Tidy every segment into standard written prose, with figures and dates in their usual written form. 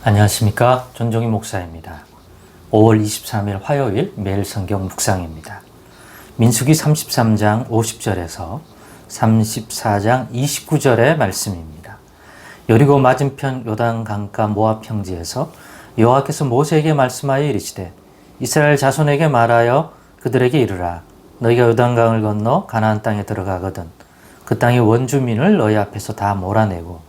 안녕하십니까. 전종희 목사입니다. 5월 23일 화요일 매일 성경 묵상입니다. 민수기 33장 50절에서 34장 29절의 말씀입니다. 여리고 맞은편 요단 강가 모압 평지에서 여호와께서 모세에게 말씀하여 이르시되 이스라엘 자손에게 말하여 그들에게 이르라. 너희가 요단강을 건너 가나안 땅에 들어가거든 그 땅의 원주민을 너희 앞에서 다 몰아내고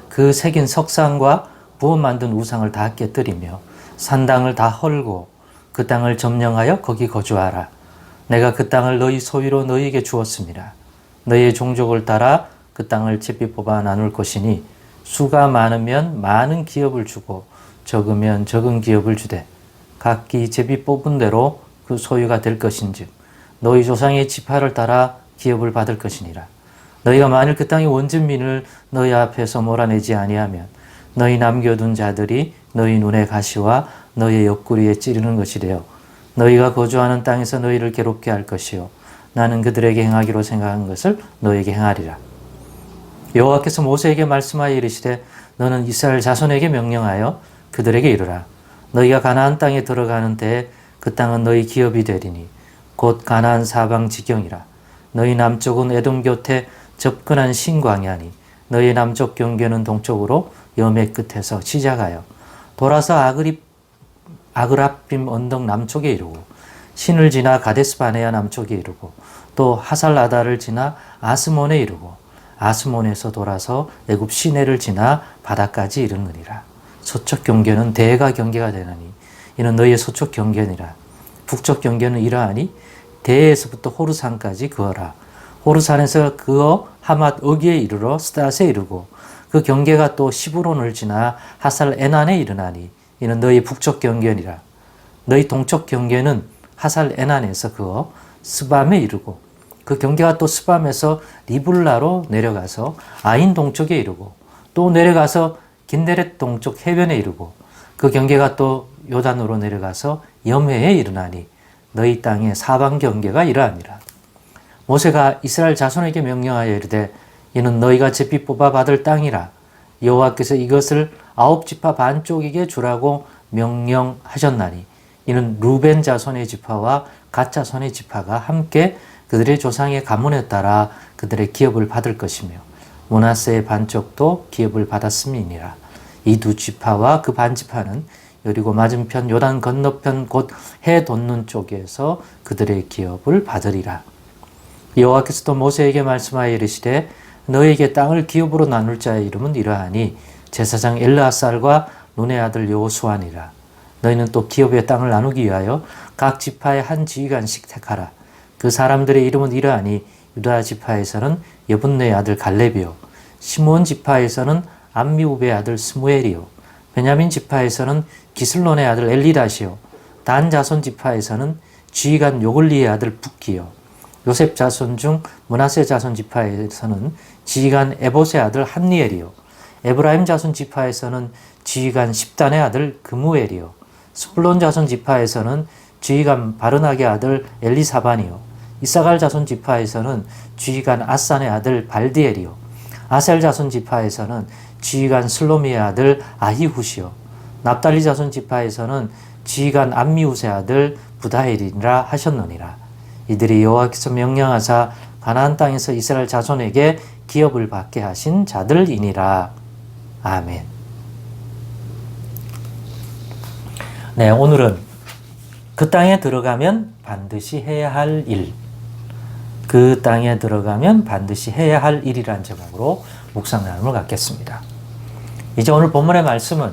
그 새긴 석상과 부어 만든 우상을 다 깨뜨리며 산당을 다 헐고 그 땅을 점령하여 거기 거주하라. 내가 그 땅을 너희 소유로 너희에게 주었습니다. 너희의 종족을 따라 그 땅을 제비 뽑아 나눌 것이니 수가 많으면 많은 기업을 주고 적으면 적은 기업을 주되 각기 제비 뽑은 대로 그 소유가 될 것인즉 너희 조상의 지파를 따라 기업을 받을 것이니라. 너희가 만일 그 땅의 원주민을 너희 앞에서 몰아내지 아니하면 너희 남겨둔 자들이 너희 눈의 가시와 너희의 옆구리에 찌르는 것이 되어 너희가 거주하는 땅에서 너희를 괴롭게 할 것이요 나는 그들에게 행하기로 생각한 것을 너희에게 행하리라. 여호와께서 모세에게 말씀하여 이르시되 너는 이스라엘 자손에게 명령하여 그들에게 이르라. 너희가 가나안 땅에 들어가는 때에 그 땅은 너희 기업이 되리니 곧 가나안 사방 지경이라. 너희 남쪽은 에돔 곁에 접근한 신광야니 너희 남쪽 경계는 동쪽으로 여매 끝에서 시작하여 돌아서 아그라빔 언덕 남쪽에 이르고 신을 지나 가데스 바네아 남쪽에 이르고 또 하살라다를 지나 아스몬에 이르고 아스몬에서 돌아서 애굽 시내를 지나 바다까지 이르느니라. 서쪽 경계는 대가 경계가 되나니 이는 너희의 서쪽 경계니라. 북쪽 경계는 이러하니 대에서부터 호르산까지 그어라. 호르산에서 그어 하맛 어기에 이르러 스닷에 이르고 그 경계가 또 시브론을 지나 하살 에난에 이르나니 이는 너희 북쪽 경계니라. 너희 동쪽 경계는 하살 에난에서 그어 스밤에 이르고 그 경계가 또 스밤에서 리블라로 내려가서 아인 동쪽에 이르고 또 내려가서 긴네렛 동쪽 해변에 이르고 그 경계가 또 요단으로 내려가서 염해에 이르나니 너희 땅의 사방 경계가 이러하니라. 모세가 이스라엘 자손에게 명령하여 이르되 이는 너희가 제비 뽑아 받을 땅이라. 여호와께서 이것을 9지파 반쪽에게 주라고 명령하셨나니 이는 루벤 자손의 지파와 갓 자손의 지파가 함께 그들의 조상의 가문에 따라 그들의 기업을 받을 것이며 므낫세의 반쪽도 기업을 받았음이니라. 이 두 지파와 그 반지파는 여리고 맞은편 요단 건너편 곧 해 돋는 쪽에서 그들의 기업을 받으리라. 여호와께서 또 모세에게 말씀하여 이르시되 너에게 땅을 기업으로 나눌 자의 이름은 이러하니 제사장 엘르아살과 눈의 아들 여호수아니라. 너희는 또 기업의 땅을 나누기 위하여 각 지파의 한 지휘관씩 택하라. 그 사람들의 이름은 이러하니 유다 지파에서는 여분네의 아들 갈렙이요 시므온 지파에서는 암미우베의 아들 스무엘이요 베냐민 지파에서는 기슬론의 아들 엘리다시요 단 자손 지파에서는 지휘관 요글리의 아들 붓기요 요셉 자손 중 므낫세 자손 지파에서는 지휘관 에봇의 아들 한니엘이요 에브라임 자손 지파에서는 지휘관 십단의 아들 그무엘이요 스불론 자손 지파에서는 지휘관 바르나게 아들 엘리사반이요 이사갈 자손 지파에서는 지휘관 아산의 아들 발디엘이요 아셀 자손 지파에서는 지휘관 슬로미의 아들 아히훗이요 납달리 자손 지파에서는 지휘관 암미우스의 아들 부다엘이라 하셨느니라. 이들이 여호와께서 명령하사 가나안 땅에서 이스라엘 자손에게 기업을 받게 하신 자들이니라. 아멘. 네, 오늘은 그 땅에 들어가면 반드시 해야 할 일, 그 땅에 들어가면 반드시 해야 할 일이라는 제목으로 묵상 나눔을 갖겠습니다. 이제 오늘 본문의 말씀은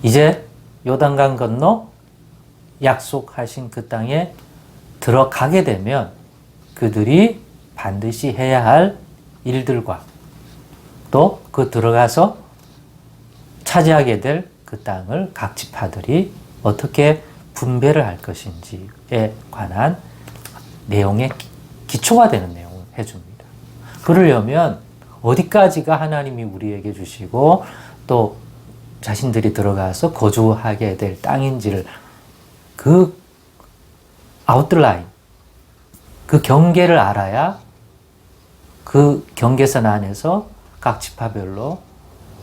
이제 요단강 건너 약속하신 그 땅에 들어가게 되면 그들이 반드시 해야 할 일들과 또 그 들어가서 차지하게 될 그 땅을 각 지파들이 어떻게 분배를 할 것인지에 관한 내용의 기초가 되는 내용을 해줍니다. 그러려면 어디까지가 하나님이 우리에게 주시고 또 자신들이 들어가서 거주하게 될 땅인지를 그 아웃라인, 그 경계를 알아야 그 경계선 안에서 각 지파별로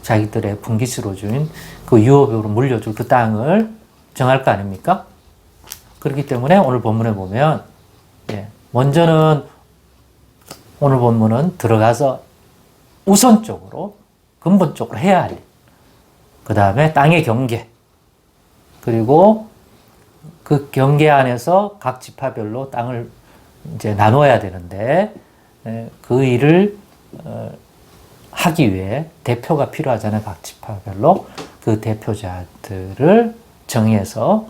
자기들의 분깃으로 준 그 유업으로 물려줄 그 땅을 정할 거 아닙니까? 그렇기 때문에 오늘 본문에 보면 먼저는 오늘 본문은 들어가서 우선적으로 근본적으로 해야 할 일, 그 다음에 땅의 경계, 그리고 그 경계 안에서 각 지파별로 땅을 이제 나눠야 되는데 그 일을 하기 위해 대표가 필요하잖아요. 각 지파별로 그 대표자들을 정해서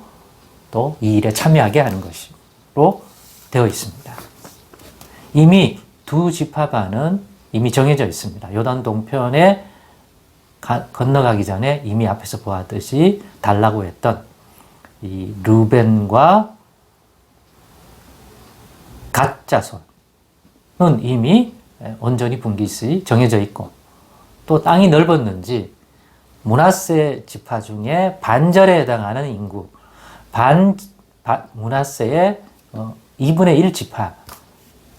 또 이 일에 참여하게 하는 것으로 되어 있습니다. 이미 두 지파 반은 이미 정해져 있습니다. 요단 동편에 건너가기 전에 이미 앞에서 보았듯이 달라고 했던 이 르벤과 갓 자손은 이미 온전히 분깃이 정해져 있고 또 땅이 넓었는지 므낫세 지파 중에 반절에 해당하는 인구, 므낫세의 2분의 1 지파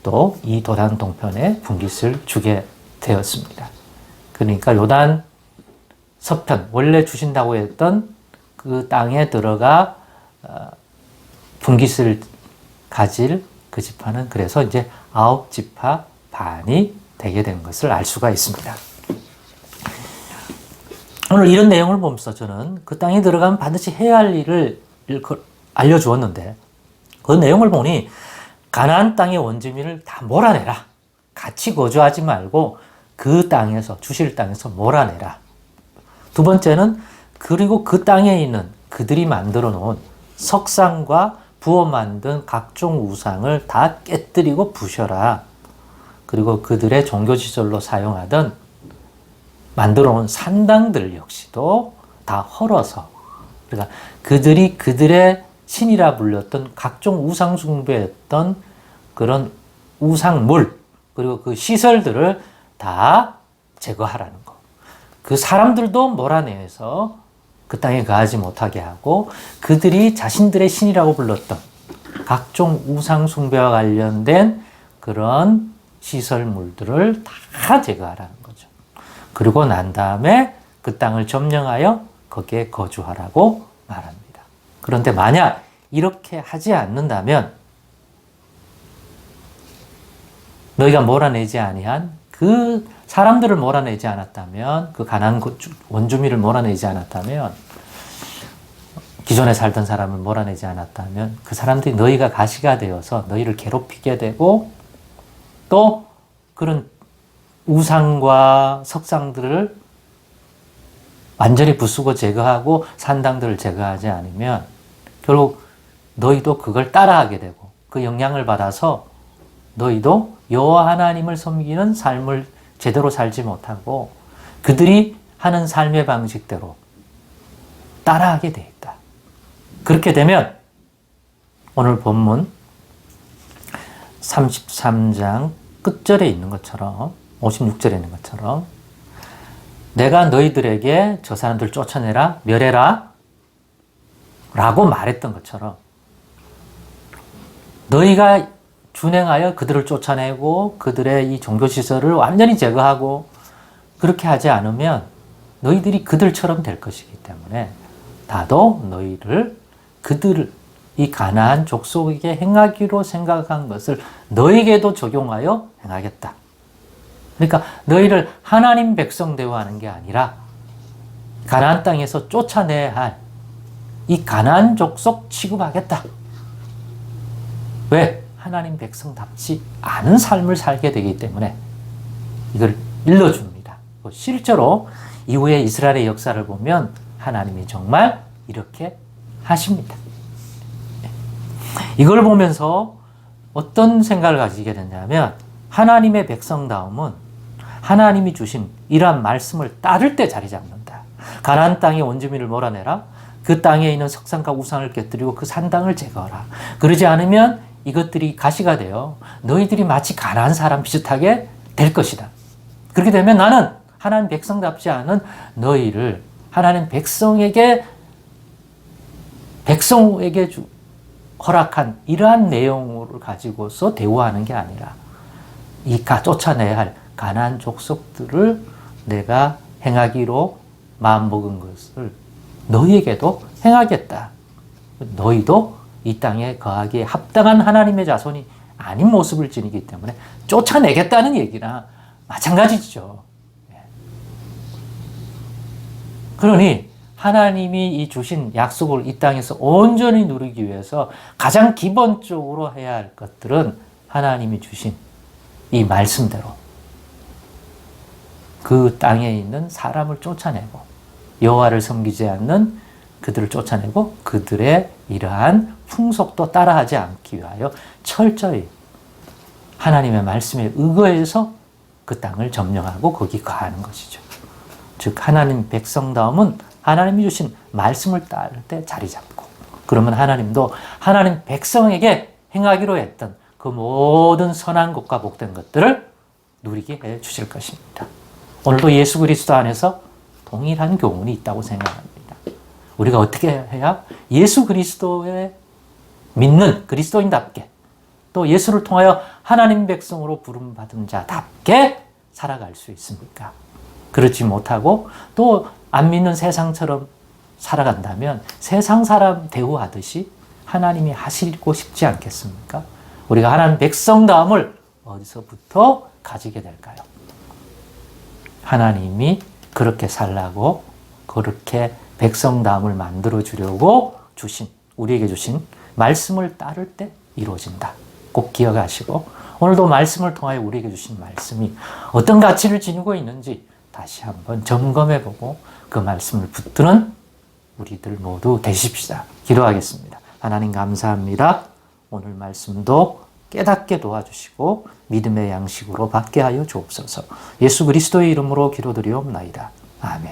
또 이 도단 동편에 분깃을 주게 되었습니다. 그러니까 요단 서편, 원래 주신다고 했던 그 땅에 들어가 분깃을 가질 그 지파는 그래서 이제 9지파 반이 되게 된 것을 알 수가 있습니다. 오늘 이런 내용을 보면서 저는 그 땅에 들어가면 반드시 해야 할 일을 알려주었는데 그 내용을 보니 가나안 땅의 원주민을 다 몰아내라. 같이 거주하지 말고 그 땅에서, 주실 땅에서 몰아내라. 두 번째는 그리고 그 땅에 있는 그들이 만들어 놓은 석상과 부어 만든 각종 우상을 다 깨뜨리고 부셔라. 그리고 그들의 종교시설로 사용하던 만들어 놓은 산당들 역시도 다 헐어서, 그러니까 그들이 그들의 신이라 불렸던 각종 우상 숭배했던 그런 우상물, 그리고 그 시설들을 다 제거하라는 거. 그 사람들도 몰아내서 그 땅에 거하지 못하게 하고 그들이 자신들의 신이라고 불렀던 각종 우상 숭배와 관련된 그런 시설물들을 다 제거하라는 거죠. 그리고 난 다음에 그 땅을 점령하여 거기에 거주하라고 말합니다. 그런데 만약 이렇게 하지 않는다면 너희가 몰아내지 아니한 그 사람들을 몰아내지 않았다면, 그 가나안 원주민을 몰아내지 않았다면, 기존에 살던 사람을 몰아내지 않았다면 그 사람들이 너희가 가시가 되어서 너희를 괴롭히게 되고 또 그런 우상과 석상들을 완전히 부수고 제거하고 산당들을 제거하지 않으면 결국 너희도 그걸 따라하게 되고 그 영향을 받아서 너희도 여호와 하나님을 섬기는 삶을 제대로 살지 못하고 그들이 하는 삶의 방식대로 따라하게 돼 있다. 그렇게 되면 오늘 본문 33장 끝절에 있는 것처럼 56절에 있는 것처럼 내가 너희들에게 저 사람들 쫓아내라, 멸해라 라고 말했던 것처럼 너희가 준행하여 그들을 쫓아내고 그들의 이 종교시설을 완전히 제거하고 그렇게 하지 않으면 너희들이 그들처럼 될 것이기 때문에 나도 너희를 그들을 이 가나안 족속에게 행하기로 생각한 것을 너희에게도 적용하여 행하겠다. 그러니까 너희를 하나님 백성 대우하는 게 아니라 가나안 땅에서 쫓아내야 할 이 가나안 족속 취급하겠다. 왜? 하나님 백성답지 않은 삶을 살게 되기 때문에 이걸 일러줍니다. 실제로 이후에 이스라엘의 역사를 보면 하나님이 정말 이렇게 하십니다. 이걸 보면서 어떤 생각을 가지게 됐냐면 하나님의 백성다움은 하나님이 주신 이러한 말씀을 따를 때 자리 잡는다. 가나안 땅의 원주민을 몰아내라. 그 땅에 있는 석상과 우상을 깨뜨리고 그 산당을 제거하라. 그러지 않으면 이것들이 가시가 되어 너희들이 마치 가나안 사람 비슷하게 될 것이다. 그렇게 되면 나는 하나님 백성답지 않은 너희를 하나님 백성에게 허락한 이러한 내용을 가지고서 대우하는 게 아니라 쫓아내야 할 가나안 족속들을 내가 행하기로 마음먹은 것을 너희에게도 행하겠다. 너희도 이 땅에 거하기에 합당한 하나님의 자손이 아닌 모습을 지니기 때문에 쫓아내겠다는 얘기나 마찬가지죠. 그러니 하나님이 이 주신 약속을 이 땅에서 온전히 누리기 위해서 가장 기본적으로 해야 할 것들은 하나님이 주신 이 말씀대로 그 땅에 있는 사람을 쫓아내고 여호와를 섬기지 않는 그들을 쫓아내고 그들의 이러한 풍속도 따라하지 않기 위하여 철저히 하나님의 말씀에 의거해서 그 땅을 점령하고 거기 거하는 것이죠. 즉 하나님 백성다움은 하나님이 주신 말씀을 따를 때 자리 잡고, 그러면 하나님도 하나님 백성에게 행하기로 했던 그 모든 선한 것과 복된 것들을 누리게 해 주실 것입니다. 오늘도 예수 그리스도 안에서 동일한 교훈이 있다고 생각합니다. 우리가 어떻게 해야 예수 그리스도에 믿는 그리스도인답게, 또 예수를 통하여 하나님 백성으로 부름받은 자답게 살아갈 수 있습니까? 그렇지 못하고 또 안 믿는 세상처럼 살아간다면 세상 사람 대우하듯이 하나님이 하시고 싶지 않겠습니까? 우리가 하나님 백성다움을 어디서부터 가지게 될까요? 하나님이 그렇게 살라고, 그렇게 백성다움을 만들어 주려고 우리에게 주신 말씀을 따를 때 이루어진다. 꼭 기억하시고 오늘도 말씀을 통하여 우리에게 주신 말씀이 어떤 가치를 지니고 있는지 다시 한번 점검해보고 그 말씀을 붙드는 우리들 모두 되십시다. 기도하겠습니다. 하나님 감사합니다. 오늘 말씀도 깨닫게 도와주시고 믿음의 양식으로 받게 하여 주옵소서. 예수 그리스도의 이름으로 기도드리옵나이다. 아멘.